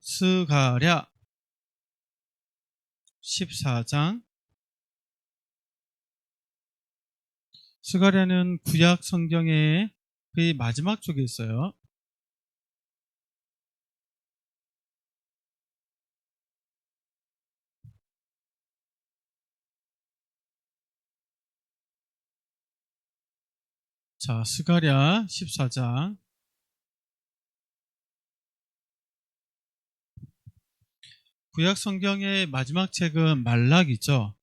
스가랴 14장. 스가랴는 구약 성경의 거의 마지막 쪽에 있어요. 자, 스가랴 14장. 구약 성경의 마지막 책은 말라기죠.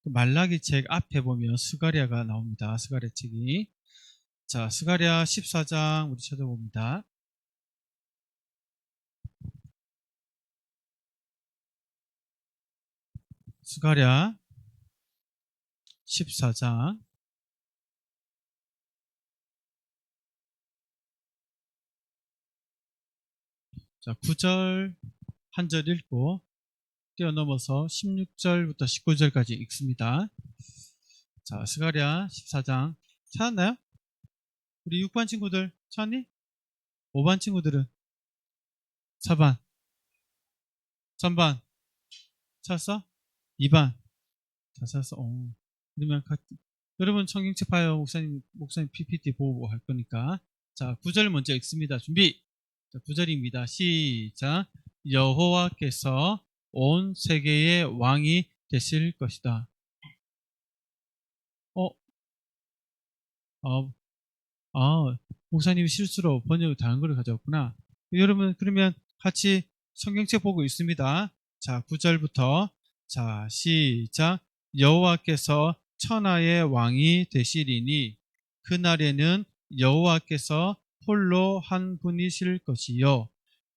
그 말라기 책 앞에 보면 스가랴가 나옵니다. 스가랴 책이. 자, 스가랴 14장 우리 찾아봅니다. 스가랴 14장. 자, 9절 한 절 읽고 뛰어넘어서 16절부터 19절까지 읽습니다. 자, 스가랴 14장 찾았나요? 우리 6반 친구들 찾니? 5반 친구들은 4반, 3반 찾았어? 2반 다 찾았어. 그러면 여러분 성경책 봐요. 목사님 PPT 보고 할 거니까. 자, 9절 먼저 읽습니다. 준비. 자, 9절입니다. 시작. 여호와께서 온 세계의 왕이 되실 것이다. 어, 어, 목사님이 실수로 번역을 다른 걸 가져왔구나. 여러분, 그러면 같이 성경책 보고 있습니다. 자, 9절부터. 자, 시작. 여호와께서 천하의 왕이 되시리니 그날에는 여호와께서 홀로 한 분이실 것이요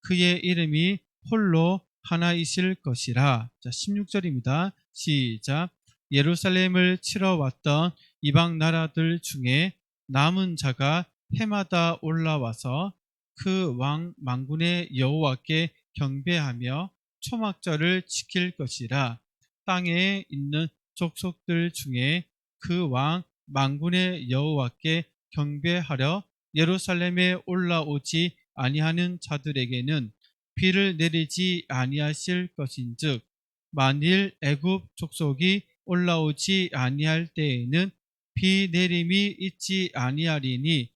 그의 이름이 홀로 하나이실 것이라. 자, 16절입니다. 시작. 예루살렘을 치러 왔던 이방 나라들 중에 남은 자가 해마다 올라와서 그 왕 만군의 여호와께 경배하며 초막절을 지킬 것이라. 땅에 있는 족속들 중에 그 왕 만군의 여호와께 경배하려 예루살렘에 올라오지 아니하는 자들에게는 비를 내리지 아니하실 것인즉 만일 애굽 족속이 올라오지 아니할 때에는 비 내림이 있지 아니하리니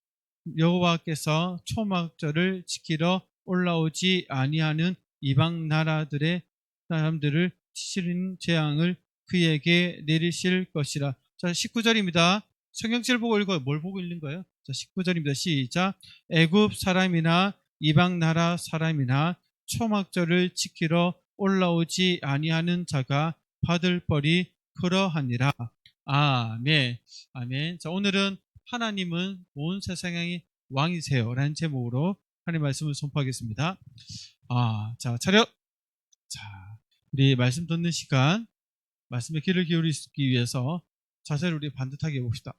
여호와께서 초막절을 지키러 올라오지 아니하는 이방 나라들의 사람들을 치시는 재앙을 그에게 내리실 것이라. 자, 19절입니다. 성경책 보고 읽어요. 뭘 보고 읽는 거예요? 자, 19절입니다. 시작. 애굽 사람이나 이방 나라 사람이나 초막절을 지키러 올라오지 아니하는 자가 받을 벌이 그러하니라. 아멘. 아멘. 자, 오늘은 하나님은 온 세상의 왕이세요 라는 제목으로 하나님 말씀을 선포하겠습니다. 자, 차렷. 자, 우리 말씀 듣는 시간, 말씀에 귀를 기울이기 위해서 자세를 우리 반듯하게 해봅시다.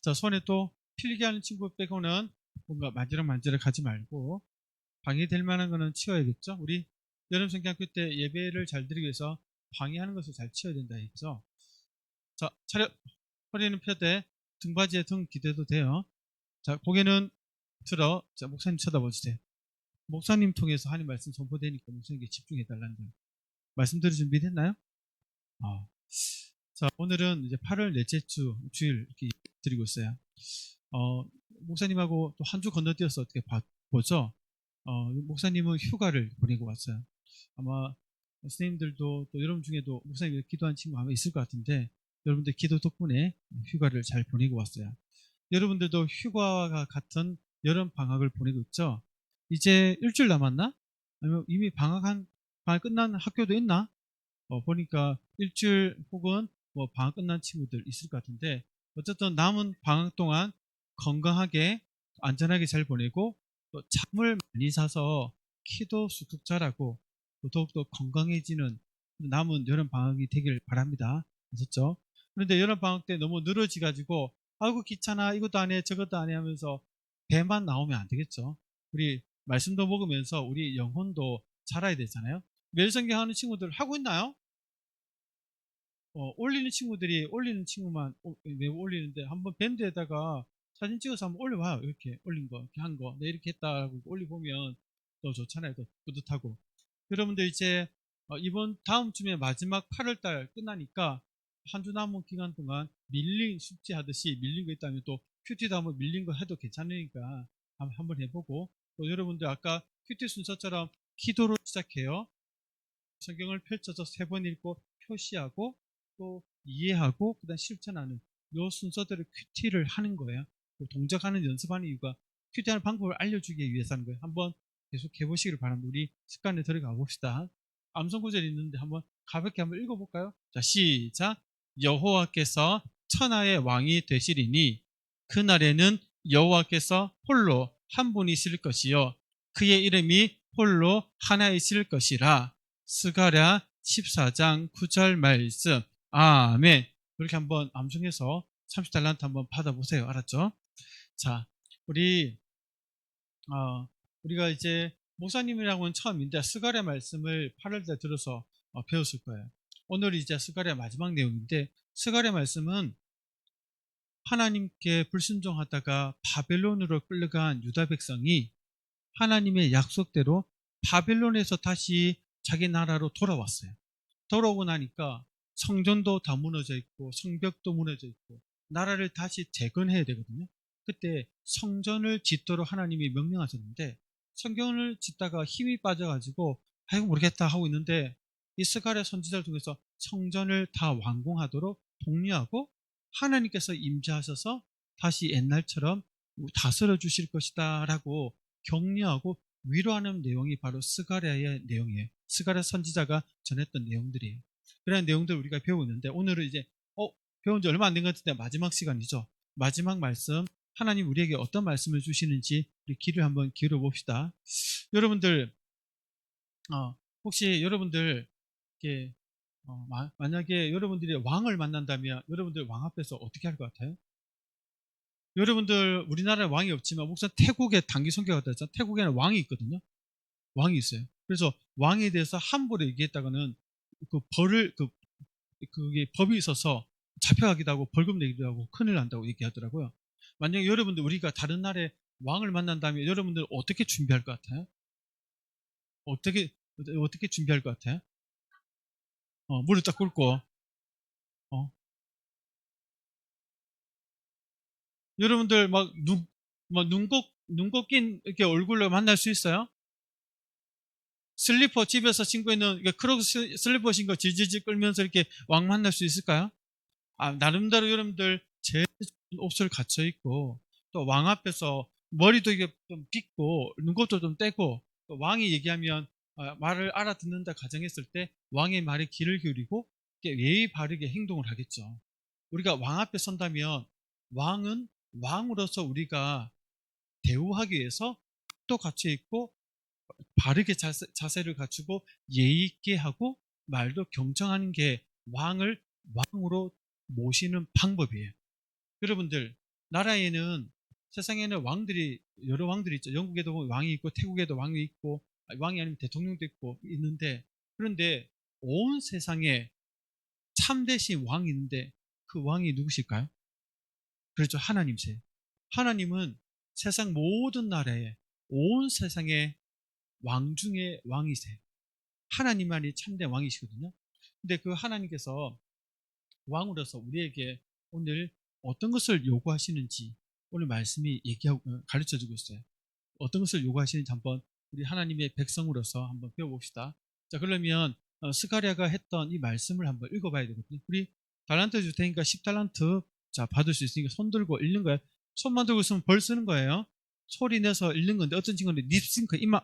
자, 손에 또 필기하는 친구 빼고는 뭔가 만지락만지락 하지 말고 방해될 만한 거는 치워야겠죠. 우리 여름 성경학교 때 예배를 잘 드리기 위해서 방해하는 것을 잘 치워야 된다 했죠. 자, 차렷. 허리는 펴되 등받이에 등 기대도 돼요. 자, 고개는 들어. 자, 목사님 쳐다보세요. 목사님 통해서 하나님 말씀 선포되니까 목사님께 집중해 달라는 거예요. 말씀 들을 준비됐나요? 자, 오늘은 이제 8월 넷째 주일 이렇게 드리고 있어요. 목사님하고 또 한 주 건너뛰어서 어떻게 보죠? 목사님은 휴가를 보내고 왔어요. 아마 선생님들도 또 여러분 중에도 목사님이 기도한 친구 아마 있을 것 같은데 여러분들 기도 덕분에 휴가를 잘 보내고 왔어요. 여러분들도 휴가와 같은 여름 방학을 보내고 있죠? 이제 일주일 남았나? 아니면 이미 방학 끝난 학교도 있나? 보니까 일주일 혹은 뭐 방학 끝난 친구들 있을 것 같은데 어쨌든 남은 방학 동안 건강하게 안전하게 잘 보내고 또 잠을 많이 자서 키도 쑥쑥 자라고 또 더욱더 건강해지는 남은 여름 방학이 되길 바랍니다. 아셨죠? 그런데 여름 방학 때 너무 늘어지 가지고 아이고 귀찮아 이것도 안 해 저것도 안 해 하면서 배만 나오면 안 되겠죠. 우리 말씀도 먹으면서 우리 영혼도 자라야 되잖아요. 매일 성경 하는 친구들 하고 있나요? 올리는 친구만 매우 올리는데 한번 밴드에다가 사진 찍어서 한번 올려봐요. 이렇게 올린 거, 이렇게 한 거, 네, 이렇게 했다라고 올려보면 또 좋잖아요. 또 뿌듯하고. 여러분들 이제 이번 다음 주에 마지막 8월 달 끝나니까 한 주 남은 기간 동안 밀린 숙제 하듯이 밀린 거 있다면 또 큐티도 한번 밀린 거 해도 괜찮으니까 한번 해보고, 또 여러분들 아까 큐티 순서처럼 기도로 시작해요. 성경을 펼쳐서 3번 읽고 표시하고 또 이해하고 그다음 실천하는 요 순서대로 큐티를 하는 거예요. 동작하는 연습하는 이유가 큐티하는 방법을 알려주기 위해서 하는 거예요. 한번 계속 해보시길 바랍니다. 우리 습관에 들어가 봅시다. 암송 구절이 있는데 한번 가볍게 한번 읽어볼까요? 자, 시작. 여호와께서 천하의 왕이 되시리니 그날에는 여호와께서 홀로 한 분이실 것이요 그의 이름이 홀로 하나이실 것이라. 스가랴 14장 9절 말씀. 아멘. 그렇게 한번 암송해서 30달란트 한번 받아보세요. 알았죠? 자, 우리 우리가 이제 목사님이랑은 처음인데 스가랴 말씀을 8월달에 들어서 배웠을 거예요. 오늘 이제 스가랴 마지막 내용인데, 스가랴 말씀은 하나님께 불순종하다가 바벨론으로 끌려간 유다 백성이 하나님의 약속대로 바벨론에서 다시 자기 나라로 돌아왔어요. 돌아오고 나니까 성전도 다 무너져 있고 성벽도 무너져 있고 나라를 다시 재건해야 되거든요. 그때 성전을 짓도록 하나님이 명령하셨는데, 성전을 짓다가 힘이 빠져가지고 아이고 모르겠다 하고 있는데, 이 스가랴 선지자를 통해서 성전을 다 완공하도록 독려하고 하나님께서 임재하셔서 다시 옛날처럼 다스려 주실 것이다 라고 격려하고 위로하는 내용이 바로 스가랴의 내용이에요. 스가랴 선지자가 전했던 내용들이에요. 그런 내용들 우리가 배우고 있는데, 오늘은 이제 배운 지 얼마 안 된 것 같은데 마지막 시간이죠. 마지막 말씀, 하나님 우리에게 어떤 말씀을 주시는지 우리 귀를 한번 기울여 봅시다. 여러분들 혹시 여러분들 이렇게 만약에 여러분들이 왕을 만난다면 여러분들 왕 앞에서 어떻게 할 것 같아요? 여러분들 우리나라에 왕이 없지만 목사 태국에 단기 선교 갔다 했잖아요. 태국에는 왕이 있거든요. 왕이 있어요. 그래서 왕에 대해서 함부로 얘기했다가는 그 벌을 그게 법이 있어서 잡혀가기도 하고 벌금 내기도 하고 큰일 난다고 얘기하더라고요. 만약에 여러분들 우리가 다른 나라의 왕을 만난다면 여러분들 어떻게 준비할 것 같아요? 어떻게 준비할 것 같아요? 무릎 딱 꿇고 어. 여러분들 눈곱 낀 이렇게 얼굴로 만날 수 있어요? 슬리퍼 집에서 신고 있는 크록스 슬리퍼 신고 질질질 끌면서 이렇게 왕 만날 수 있을까요? 나름대로 여러분들 제일 좋은 옷을 갖춰 입고 또 왕 앞에서 머리도 이게 좀 빗고 눈곱도 좀 떼고, 또 왕이 얘기하면 말을 알아듣는다 가정했을 때 왕의 말에 귀를 기울이고 예의 바르게 행동을 하겠죠. 우리가 왕 앞에 선다면 왕은 왕으로서 우리가 대우하기 위해서 또 갖춰 있고 바르게 자세를 갖추고 예의 있게 하고 말도 경청하는 게 왕을 왕으로 모시는 방법이에요. 여러분들 나라에는 세상에는 왕들이 여러 왕들이 있죠. 영국에도 왕이 있고 태국에도 왕이 있고 왕이 아니면 대통령도 있고 있는데, 그런데 온 세상에 참되신 왕이 있는데 그 왕이 누구실까요? 그렇죠. 하나님이세요. 하나님은 세상 모든 나라에 온 세상에 왕 중에 왕이세요. 하나님만이 참된 왕이시거든요. 근데 그 하나님께서 왕으로서 우리에게 오늘 어떤 것을 요구하시는지 오늘 말씀이 얘기하고 가르쳐주고 있어요. 어떤 것을 요구하시는지 한번 우리 하나님의 백성으로서 한번 배워봅시다. 자, 그러면 스가랴가 했던 이 말씀을 한번 읽어봐야 되거든요. 우리 달란트 줄 테니까 10달란트 자 받을 수 있으니까 손 들고 읽는 거예요. 손만 들고 있으면 벌 쓰는 거예요. 소리 내서 읽는 건데, 어떤 친구는 립싱크 입만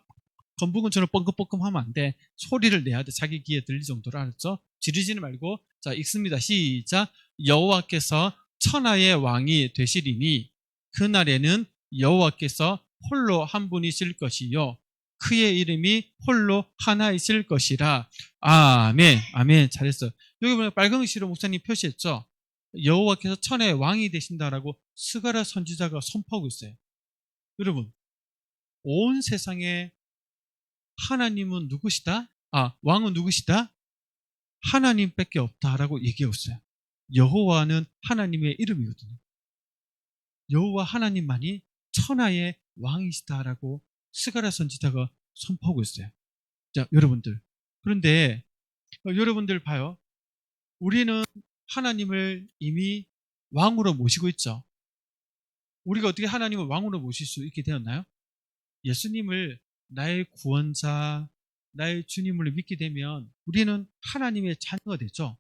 건부근처럼 뻥긋뻥긋 하면 안 돼. 소리를 내야 돼. 자기 귀에 들릴 정도로. 알았죠? 지르지는 말고. 자, 읽습니다. 시작. 여호와께서 천하의 왕이 되시리니 그날에는 여호와께서 홀로 한 분이실 것이요 그의 이름이 홀로 하나이실 것이라. 아멘. 아멘. 잘했어. 여기 보면 빨간 글씨로 목사님 표시했죠? 여호와께서 천하의 왕이 되신다라고 스가랴 선지자가 선포하고 있어요. 여러분, 온 세상에 하나님은 누구시다? 왕은 누구시다? 하나님밖에 없다라고 얘기하고 있어요. 여호와는 하나님의 이름이거든요. 여호와 하나님만이 천하의 왕이시다라고 스가랴 선지자가 선포하고 있어요. 자, 여러분들. 그런데 여러분들 봐요. 우리는 하나님을 이미 왕으로 모시고 있죠. 우리가 어떻게 하나님을 왕으로 모실 수 있게 되었나요? 예수님을 나의 구원자, 나의 주님을 믿게 되면 우리는 하나님의 자녀가 되죠.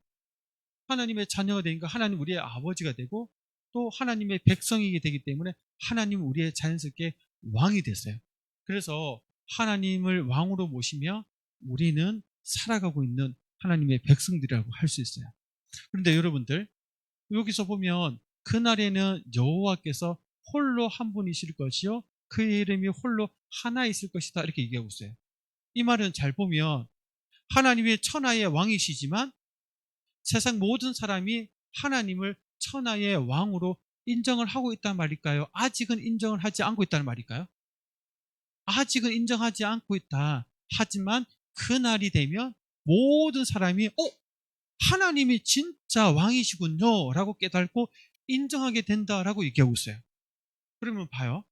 하나님의 자녀가 되니까 하나님 우리의 아버지가 되고 또 하나님의 백성이게 되기 때문에 하나님은 우리의 자연스럽게 왕이 됐어요. 그래서 하나님을 왕으로 모시며 우리는 살아가고 있는 하나님의 백성들이라고 할 수 있어요. 그런데 여러분들, 여기서 보면 그날에는 여호와께서 홀로 한 분이실 것이요 그의 이름이 홀로 하나 있을 것이다, 이렇게 얘기하고 있어요. 이 말은 잘 보면 하나님이 천하의 왕이시지만 세상 모든 사람이 하나님을 천하의 왕으로 인정을 하고 있단 말일까요? 아직은 인정을 하지 않고 있다는 말일까요? 아직은 인정하지 않고 있다. 하지만 그날이 되면 모든 사람이 하나님이 진짜 왕이시군요 라고 깨닫고 인정하게 된다라고 얘기하고 있어요. 그러면 봐요.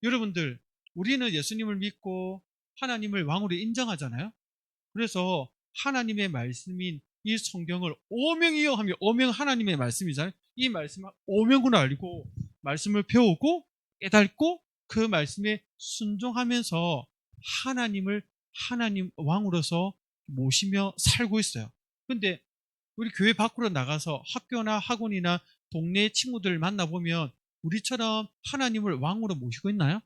여러분들, 우리는 예수님을 믿고 하나님을 왕으로 인정하잖아요. 그래서 하나님의 말씀인 이 성경을 오명이요 하면 오명 하나님의 말씀이잖아요. 이 말씀을 오명으로 알고 말씀을 배우고 깨닫고 그 말씀에 순종하면서 하나님을 하나님 왕으로서 모시며 살고 있어요. 근데 우리 교회 밖으로 나가서 학교나 학원이나 동네 친구들 만나보면 우리처럼 하나님을 왕으로 모시고 있나요?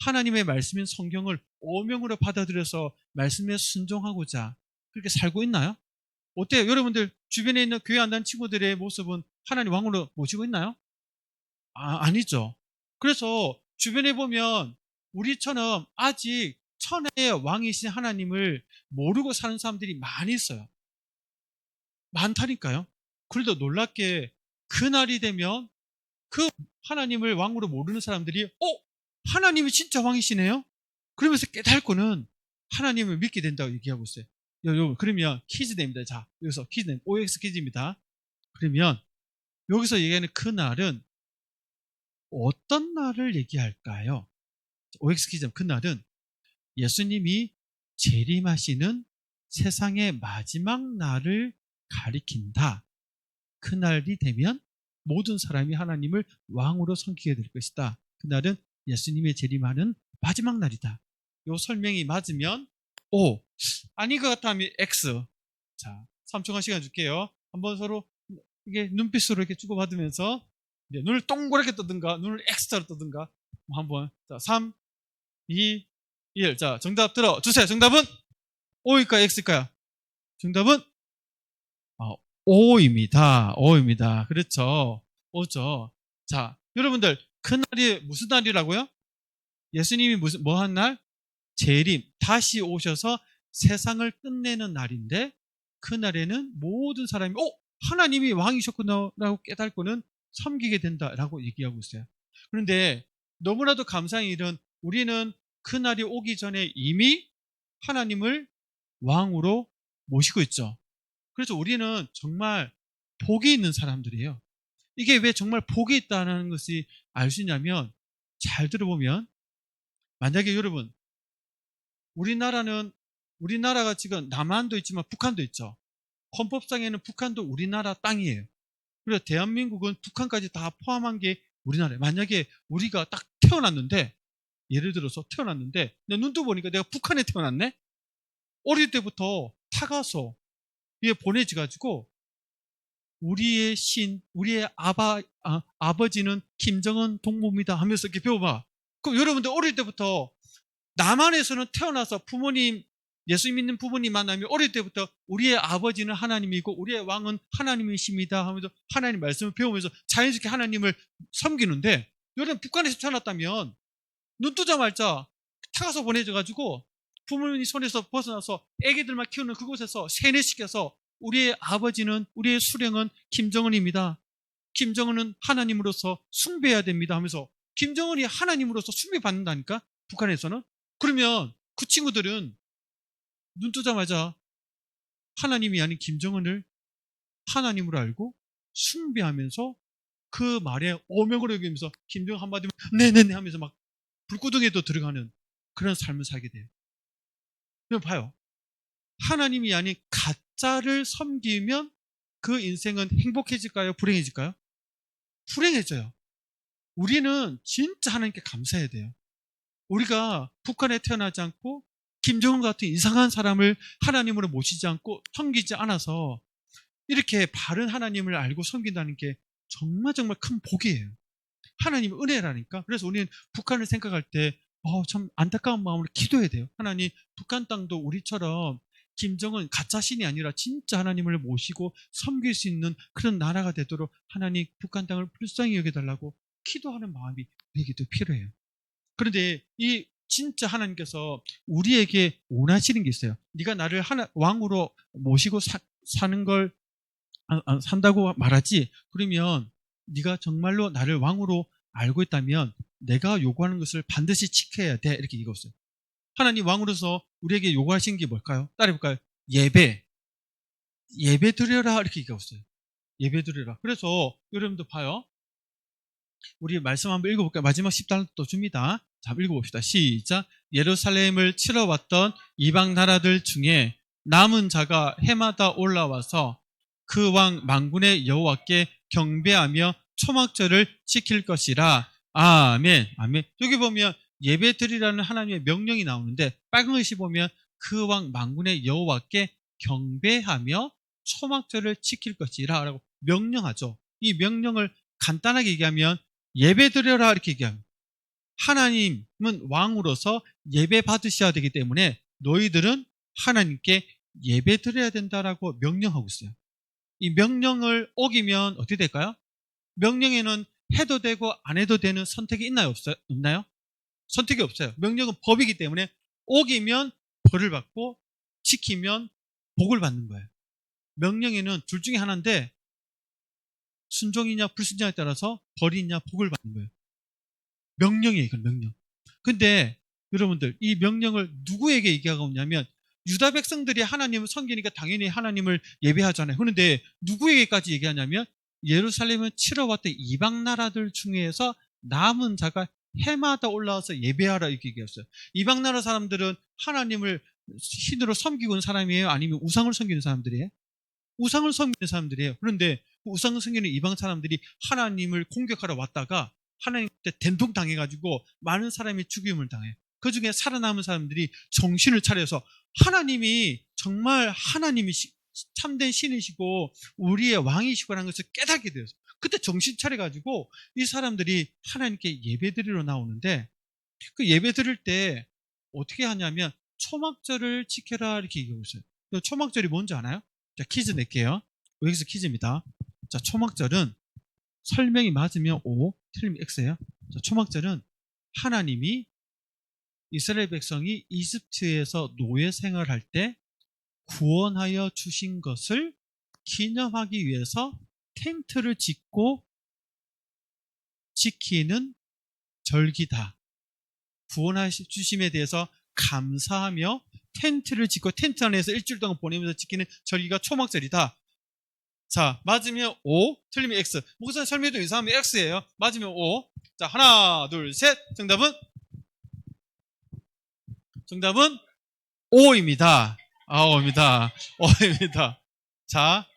하나님의 말씀인 성경을 오명으로 받아들여서 말씀에 순종하고자 그렇게 살고 있나요? 어때요? 여러분들 주변에 있는 교회 안 다니는 친구들의 모습은 하나님 왕으로 모시고 있나요? 아니죠. 그래서 주변에 보면 우리처럼 아직 천하의 왕이신 하나님을 모르고 사는 사람들이 많이 있어요. 많다니까요. 그래도 놀랍게 그날이 되면 그 하나님을 왕으로 모르는 사람들이 하나님이 진짜 왕이시네요? 그러면서 깨닫고는 하나님을 믿게 된다고 얘기하고 있어요. 그러면 퀴즈 냅니다. 자, 여기서 퀴즈 냅니다. OX 퀴즈입니다. 그러면 여기서 얘기하는 그 날은 어떤 날을 얘기할까요? OX 퀴즈, 그 날은 예수님이 재림하시는 세상의 마지막 날을 가리킨다. 그 날이 되면 모든 사람이 하나님을 왕으로 섬기게 될 것이다. 그날은 예수님의 재림하는 마지막 날이다. 요 설명이 맞으면 O, 아닌 것 같다면 X. 자, 3초간 시간 줄게요. 한번 서로 이게 눈빛으로 이렇게 주고받으면서 눈을 동그랗게 뜨든가 눈을 X자로 뜨든가 한번. 자, 3, 2, 1. 자, 정답 들어주세요. 정답은 O일까요? X일까요? 정답은 O입니다. O입니다. 그렇죠. O죠. 자, 여러분들, 그날이 무슨 날이라고요? 예수님이 뭐 한 날? 재림, 다시 오셔서 세상을 끝내는 날인데, 그날에는 모든 사람이 하나님이 왕이셨구나 라고 깨닫고는 섬기게 된다라고 얘기하고 있어요. 그런데 너무나도 감사한 일은 우리는 그날이 오기 전에 이미 하나님을 왕으로 모시고 있죠. 그래서 우리는 정말 복이 있는 사람들이에요. 이게 왜 정말 복이 있다는 것이 알 수 있냐면, 잘 들어보면 만약에 여러분, 우리나라가 지금 남한도 있지만 북한도 있죠. 헌법상에는 북한도 우리나라 땅이에요. 그래서 대한민국은 북한까지 다 포함한 게 우리나라예요. 만약에 우리가 딱 태어났는데, 예를 들어서 태어났는데 내 눈도 보니까 내가 북한에 태어났네? 어릴 때부터 타가서 위에 보내져가지고 우리의 우리의 아버지는 김정은 동무입니다 하면서 이렇게 배워봐. 그럼 여러분들 어릴 때부터 남한에서는 태어나서 부모님, 예수 믿는 부모님 만나면 어릴 때부터 우리의 아버지는 하나님이고 우리의 왕은 하나님이십니다 하면서 하나님 말씀을 배우면서 자연스럽게 하나님을 섬기는데, 여러분 북한에서 태어났다면 눈 뜨자마자 타가서 보내져가지고 부모님 손에서 벗어나서 애기들만 키우는 그곳에서 세뇌시켜서 우리의 아버지는, 우리의 수령은 김정은입니다. 김정은은 하나님으로서 숭배해야 됩니다 하면서 김정은이 하나님으로서 숭배받는다니까, 북한에서는. 그러면 그 친구들은 눈 뜨자마자 하나님이 아닌 김정은을 하나님으로 알고 숭배하면서 그 말에 오명으로 여기면서 김정은 한마디면 네네네 하면서 막 불구덩이에도 들어가는 그런 삶을 살게 돼요. 그럼 봐요. 하나님이 아닌 가짜를 섬기면 그 인생은 행복해질까요? 불행해질까요? 불행해져요. 우리는 진짜 하나님께 감사해야 돼요. 우리가 북한에 태어나지 않고 김정은 같은 이상한 사람을 하나님으로 모시지 않고 섬기지 않아서 이렇게 바른 하나님을 알고 섬긴다는 게 정말 정말 큰 복이에요. 하나님의 은혜라니까. 그래서 우리는 북한을 생각할 때 참 안타까운 마음으로 기도해야 돼요. 하나님, 북한 땅도 우리처럼 김정은 가짜 신이 아니라 진짜 하나님을 모시고 섬길 수 있는 그런 나라가 되도록 하나님 북한 땅을 불쌍히 여겨달라고 기도하는 마음이 우리에게도 필요해요. 그런데 이 진짜 하나님께서 우리에게 원하시는 게 있어요. 네가 나를 왕으로 모시고 사는 걸 산다고 말하지. 그러면 네가 정말로 나를 왕으로 알고 있다면 내가 요구하는 것을 반드시 지켜야 돼. 이렇게 얘기했어요. 하나님 왕으로서 우리에게 요구하신 게 뭘까요? 따라해볼까요? 예배 드려라. 이렇게 얘기했어요. 예배 드려라. 그래서 여러분들 봐요. 우리 말씀 한번 읽어볼까요? 마지막 10단 또 줍니다. 자, 읽어봅시다. 시작. 예루살렘을 치러 왔던 이방 나라들 중에 남은 자가 해마다 올라와서 그 왕 만군의 여호와께 경배하며 초막절을 지킬 것이라. 아멘. 아멘. 여기 보면 예배 드리라는 하나님의 명령이 나오는데 빨간 글씨 보면 그 왕 만군의 여호와께 경배하며 초막절을 지킬 것이라 라고 명령하죠. 이 명령을 간단하게 얘기하면 예배 드려라 이렇게 얘기합니다. 하나님은 왕으로서 예배 받으셔야 되기 때문에 너희들은 하나님께 예배 드려야 된다라고 명령하고 있어요. 이 명령을 어기면 어떻게 될까요? 명령에는 해도 되고 안 해도 되는 선택이 있나요? 없나요? 선택이 없어요. 명령은 법이기 때문에 어기면 벌을 받고 지키면 복을 받는 거예요. 명령에는 둘 중에 하나인데 순종이냐 불순종에 따라서 벌이 있냐 복을 받는 거예요. 명령이에요. 이건 명령. 근데 여러분들 이 명령을 누구에게 얘기하고 있냐면 유다 백성들이 하나님을 섬기니까 당연히 하나님을 예배하잖아요. 그런데 누구에게까지 얘기하냐면 예루살렘을 치러 왔던 이방 나라들 중에서 남은 자가 해마다 올라와서 예배하라 이렇게 얘기했어요. 이방 나라 사람들은 하나님을 신으로 섬기고 있는 사람이에요? 아니면 우상을 섬기는 사람들이에요? 우상을 섬기는 사람들이에요. 그런데 그 우상을 섬기는 이방 사람들이 하나님을 공격하러 왔다가 하나님한테 된통당해가지고 많은 사람이 죽임을 당해요. 그 중에 살아남은 사람들이 정신을 차려서 하나님이 정말 하나님이 참된 신이시고 우리의 왕이시고라는 것을 깨닫게 되었어요. 그때 정신 차려가지고 이 사람들이 하나님께 예배드리러 나오는데 그 예배드릴 때 어떻게 하냐면 초막절을 지켜라 이렇게 얘기하고 있어요. 초막절이 뭔지 아나요? 자, 퀴즈 낼게요. 여기서 퀴즈입니다. 자, 초막절은 설명이 맞으면 O, 틀리면 X예요. 자, 초막절은 하나님이 이스라엘 백성이 이집트에서 노예 생활할 때 구원하여 주신 것을 기념하기 위해서 텐트를 짓고 지키는 절기다. 구원하여 주심에 대해서 감사하며 텐트를 짓고 텐트 안에서 일주일 동안 보내면서 지키는 절기가 초막절이다. 자, 맞으면 O, 틀리면 X. 목사님 설명도 이상하면 X예요. 맞으면 O. 자, 하나, 둘, 셋. 정답은 O입니다. O입니다. O입니다. 자,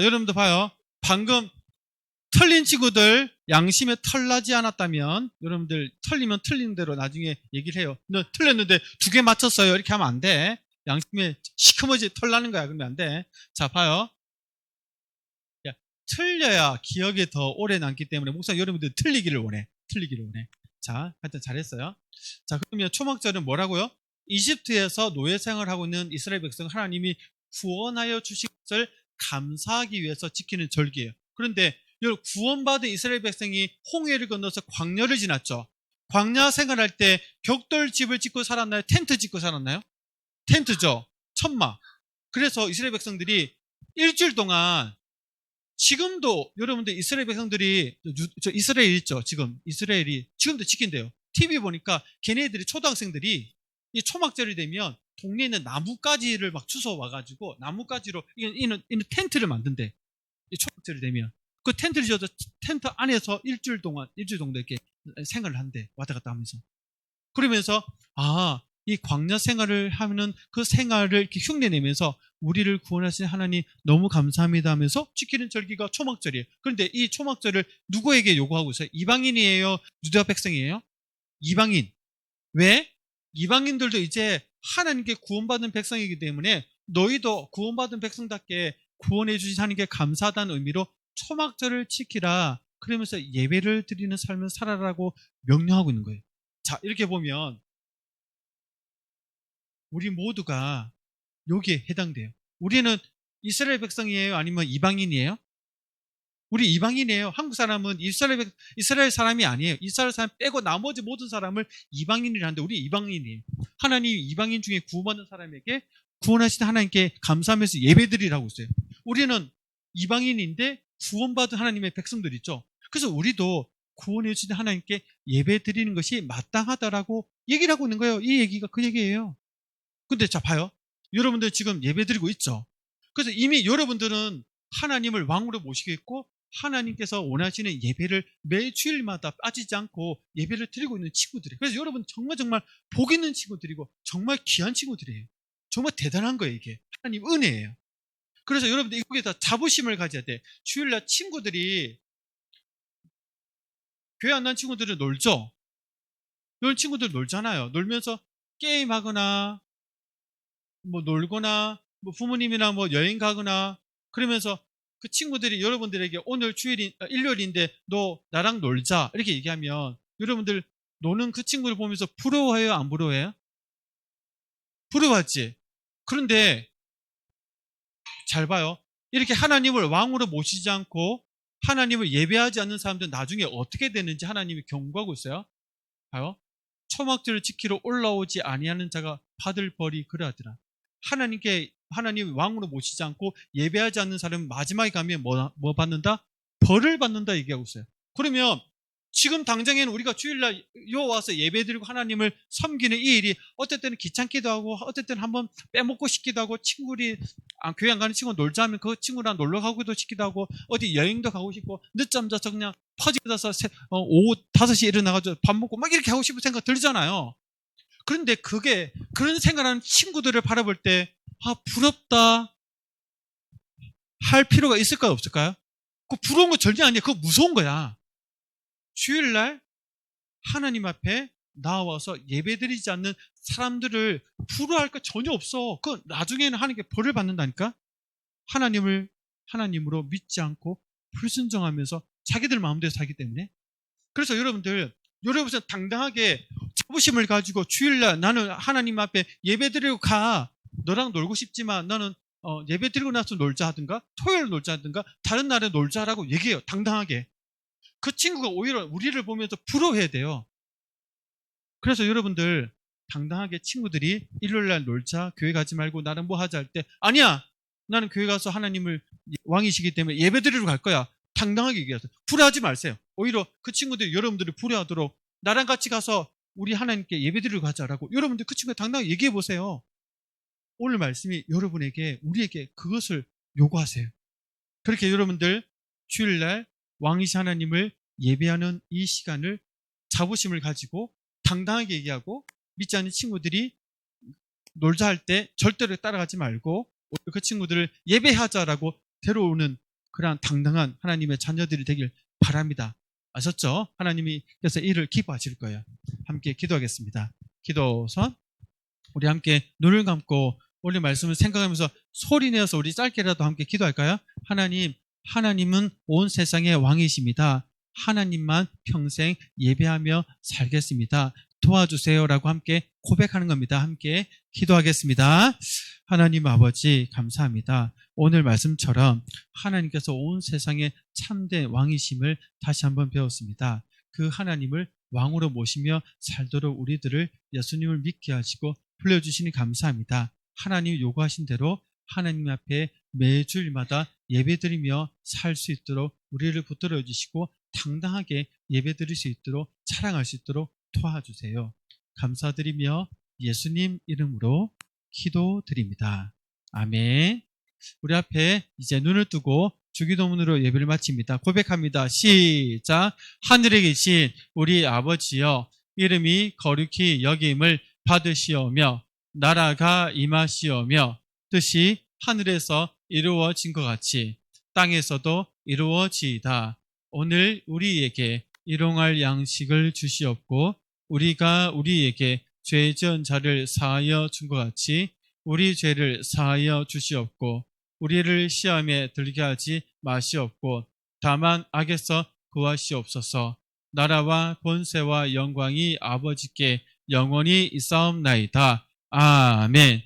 여러분들 봐요. 방금 틀린 친구들 양심에 털나지 않았다면 여러분들 틀리면 틀린 대로 나중에 얘기를 해요. 너 틀렸는데 2개 맞췄어요. 이렇게 하면 안 돼. 양심에 시커머지 털나는 거야. 그러면 안 돼. 자, 봐요. 틀려야 기억에 더 오래 남기 때문에 목사 여러분들 틀리기를 원해. 자, 하여튼 잘했어요. 자, 그러면 초막절은 뭐라고요? 이집트에서 노예 생활을 하고 있는 이스라엘 백성 하나님이 구원하여 주신 것을 감사하기 위해서 지키는 절기예요. 그런데 구원받은 이스라엘 백성이 홍해를 건너서 광야를 지났죠. 광야 생활할 때 벽돌집을 짓고 살았나요? 텐트 짓고 살았나요? 텐트죠. 천막. 그래서 이스라엘 백성들이 일주일 동안 지금도 여러분들 이스라엘 백성들이 이스라엘 있죠. 지금 이스라엘이 지금도 지킨대요. TV 보니까 걔네들이 초등학생들이 이 초막절이 되면 동네에 있는 나뭇가지를 막 주워 와가지고 나뭇가지로 이는 텐트를 만든대. 이 초막절이 되면 그 텐트를 지어서 텐트 안에서 일주일 정도 이렇게 생활을 한대. 왔다 갔다 하면서. 그러면서 이 광야 생활을 하면은 그 생활을 이렇게 흉내내면서 우리를 구원하신 하나님 너무 감사합니다 하면서 지키는 절기가 초막절이에요. 그런데 이 초막절을 누구에게 요구하고 있어요? 이방인이에요? 유다 백성이에요? 이방인. 왜? 이방인들도 이제 하나님께 구원받은 백성이기 때문에 너희도 구원받은 백성답게 구원해 주신 하나님께 감사하다는 의미로 초막절을 지키라. 그러면서 예배를 드리는 삶을 살아라고 명령하고 있는 거예요. 자, 이렇게 보면 우리 모두가 여기에 해당돼요. 우리는 이스라엘 백성이에요? 아니면 이방인이에요? 우리 이방인이에요. 한국 사람은 이스라엘 사람이 아니에요. 이스라엘 사람 빼고 나머지 모든 사람을 이방인이라는데 우리 이방인이에요. 하나님이 이방인 중에 구원받는 사람에게 구원하신 하나님께 감사하면서 예배드리라고 했어요. 우리는 이방인인데 구원받은 하나님의 백성들 있죠. 그래서 우리도 구원해 주신 하나님께 예배드리는 것이 마땅하다라고 얘기를 하고 있는 거예요. 이 얘기가 그 얘기예요. 근데 자 봐요. 여러분들 지금 예배드리고 있죠. 그래서 이미 여러분들은 하나님을 왕으로 모시겠고 하나님께서 원하시는 예배를 매 주일마다 빠지지 않고 예배를 드리고 있는 친구들이에요. 그래서 여러분 정말 복 있는 친구들이고 정말 귀한 친구들이에요. 정말 대단한 거예요. 이게 하나님 은혜예요. 그래서 여러분들 여기다 자부심을 가져야 돼. 주일날 친구들이 교회 안 난 친구들은 놀죠. 이런 친구들 놀잖아요. 놀면서 게임하거나 뭐 놀거나 뭐 부모님이랑 뭐 여행 가거나 그러면서 그 친구들이 여러분들에게 오늘 일요일인데 너 나랑 놀자 이렇게 얘기하면 여러분들 노는 그 친구를 보면서 부러워해요? 안 부러워해요? 부러워하지. 그런데 잘 봐요. 이렇게 하나님을 왕으로 모시지 않고 하나님을 예배하지 않는 사람들은 나중에 어떻게 되는지 하나님이 경고하고 있어요. 봐요. 초막절을 지키러 올라오지 아니하는 자가 받을 벌이 그러하더라. 하나님 왕으로 모시지 않고 예배하지 않는 사람은 마지막에 가면 뭐 받는다? 벌을 받는다 얘기하고 있어요. 그러면 지금 당장에는 우리가 주일날 요 와서 예배드리고 하나님을 섬기는 이 일이 어떨 때는 귀찮기도 하고 어떨 때는 한번 빼먹고 싶기도 하고 친구들이 교회 안 가는 친구 놀자 하면 그 친구랑 놀러 가기도 싶기도 하고 어디 여행도 가고 싶고 늦잠 자서 그냥 퍼지고 자서 오후 5시에 일어나가지고 밥 먹고 막 이렇게 하고 싶은 생각 들잖아요. 그런데 그런 생각하는 친구들을 바라볼 때 부럽다 할 필요가 있을까요? 없을까요? 그 부러운 거 절대 아니에요. 그거 무서운 거야. 주일날 하나님 앞에 나와서 예배드리지 않는 사람들을 부러워할 거 전혀 없어. 그 나중에는 하나님께 벌을 받는다니까. 하나님으로 믿지 않고 불순종하면서 자기들 마음대로 살기 때문에. 그래서 여러분들 당당하게 자부심을 가지고 주일날 나는 하나님 앞에 예배드리고 가. 너랑 놀고 싶지만 나는 예배드리고 나서 놀자 하든가 토요일 놀자 하든가 다른 날에 놀자라고 얘기해요. 당당하게. 그 친구가 오히려 우리를 보면서 부러워해야 돼요. 그래서 여러분들 당당하게 친구들이 일요일날 놀자 교회 가지 말고 나는 뭐 하자 할 때 아니야 나는 교회 가서 하나님을 왕이시기 때문에 예배드리러 갈 거야. 당당하게 얘기하세요. 불효하지 마세요. 오히려 그 친구들이 여러분들을 불효하도록 나랑 같이 가서 우리 하나님께 예배드리러 가자라고 여러분들 그 친구에 당당하게 얘기해 보세요. 오늘 말씀이 우리에게 그것을 요구하세요. 그렇게 여러분들 주일날 왕이신 하나님을 예배하는 이 시간을 자부심을 가지고 당당하게 얘기하고 믿지 않는 친구들이 놀자 할 때 절대로 따라가지 말고 그 친구들을 예배하자라고 데려오는 그러한 당당한 하나님의 자녀들이 되길 바랍니다. 아셨죠? 하나님께서 이를 기뻐하실 거예요. 함께 기도하겠습니다. 기도선 우리 함께 눈을 감고 오늘 말씀을 생각하면서 소리내어서 우리 짧게라도 함께 기도할까요? 하나님은 온 세상의 왕이십니다. 하나님만 평생 예배하며 살겠습니다. 도와주세요라고 함께 고백하는 겁니다. 함께 기도하겠습니다. 하나님 아버지 감사합니다. 오늘 말씀처럼 하나님께서 온 세상의 참된 왕이심을 다시 한번 배웠습니다. 그 하나님을 왕으로 모시며 살도록 우리들을 예수님을 믿게 하시고 불러주시니 감사합니다. 하나님이 요구하신 대로 하나님 앞에 매주일마다 예배드리며 살 수 있도록 우리를 붙들어 주시고 당당하게 예배드릴 수 있도록 자랑할 수 있도록 도와주세요. 감사드리며 예수님 이름으로 기도드립니다. 아멘. 우리 앞에 이제 눈을 뜨고 주기도문으로 예배를 마칩니다. 고백합니다. 시작. 하늘에 계신 우리 아버지여 이름이 거룩히 여김을 받으시오며 나라가 임하시오며 뜻이 하늘에서 이루어진 것 같이 땅에서도 이루어지이다. 오늘 우리에게 일용할 양식을 주시옵고 우리가 우리에게 죄 지은 자를 사하여 준 것 같이 우리 죄를 사하여 주시옵고 우리를 시험에 들게 하지 마시옵고 다만 악에서 구하시옵소서. 나라와 권세와 영광이 아버지께 영원히 있사옵나이다. 아멘.